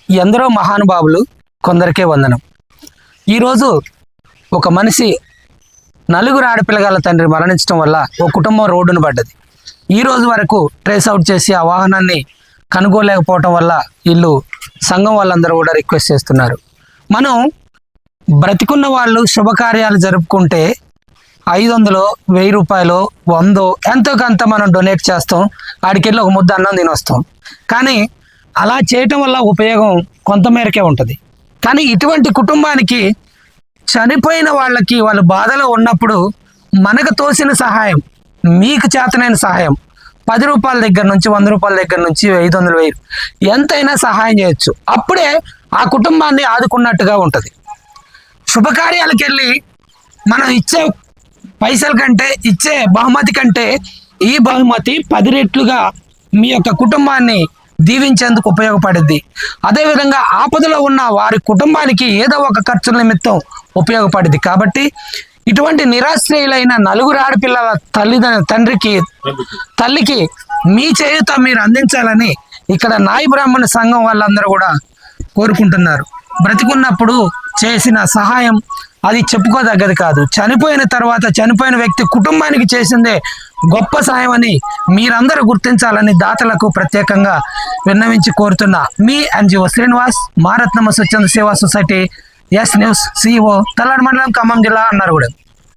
ఎందరో మహానుభావులు, కొందరికే వందనం. ఈరోజు ఒక మనిషి నలుగురు ఆడపిల్లగాల తండ్రి మరణించడం వల్ల ఒక కుటుంబం రోడ్డును పడ్డది. ఈ రోజు వరకు ట్రేస్ అవుట్ చేసి ఆ వాహనాన్ని కనుగోలేకపోవటం వల్ల వీళ్ళు సంఘం వాళ్ళందరూ కూడా రిక్వెస్ట్ చేస్తున్నారు. మనం బ్రతికున్న వాళ్ళు శుభకార్యాలు జరుపుకుంటే 500, 1000 రూపాయలు, 100 ఎంతో కొంత మనం డొనేట్ చేస్తాం. ఆడికెళ్ళి ఒక ముద్ద అన్నం తినొస్తాం. కానీ అలా చేయటం వల్ల ఉపయోగం కొంతమేరకే ఉంటుంది. కానీ ఇటువంటి కుటుంబానికి చనిపోయిన వాళ్ళకి వాళ్ళు బాధలో ఉన్నప్పుడు మనకు తోసిన సహాయం, మీకు చేతనైన సహాయం 10 రూపాయల దగ్గర నుంచి 100 రూపాయల దగ్గర నుంచి 500, 1000 ఎంతైనా సహాయం చేయొచ్చు. అప్పుడే ఆ కుటుంబాన్ని ఆదుకున్నట్టుగా ఉంటుంది. శుభకార్యాలకు వెళ్ళి మనం ఇచ్చే పైసల కంటే, ఇచ్చే బహుమతి కంటే ఈ బహుమతి 10 రెట్లుగా మీ యొక్క కుటుంబాన్ని దీవించేందుకు ఉపయోగపడుద్ది. అదేవిధంగా ఆపదలో ఉన్న వారి కుటుంబానికి ఏదో ఒక ఖర్చుల నిమిత్తం ఉపయోగపడుద్ది. కాబట్టి ఇటువంటి నిరాశ్రయులైన నలుగురు ఆడపిల్లల తల్లికి మీ చేయుత మీరు అందించాలని ఇక్కడ నాయి బ్రాహ్మణ సంఘం వాళ్ళందరూ కూడా కోరుకుంటున్నారు. బ్రతికున్నప్పుడు చేసిన సహాయం అది చెప్పుకోదగ్గది కాదు. చనిపోయిన తర్వాత చనిపోయిన వ్యక్తి కుటుంబానికి చేసిందే గొప్ప సాయం అని మీరందరూ గుర్తించాలని దాతలకు ప్రత్యేకంగా విన్నవించి కోరుతున్నా. మీ NGO శ్రీనివాస్, మారత్నమ స్వచ్ఛంద సేవా society, yes news CEO, Tallada మండలం, ఖమ్మం జిల్లా, అన్నారగూడెం.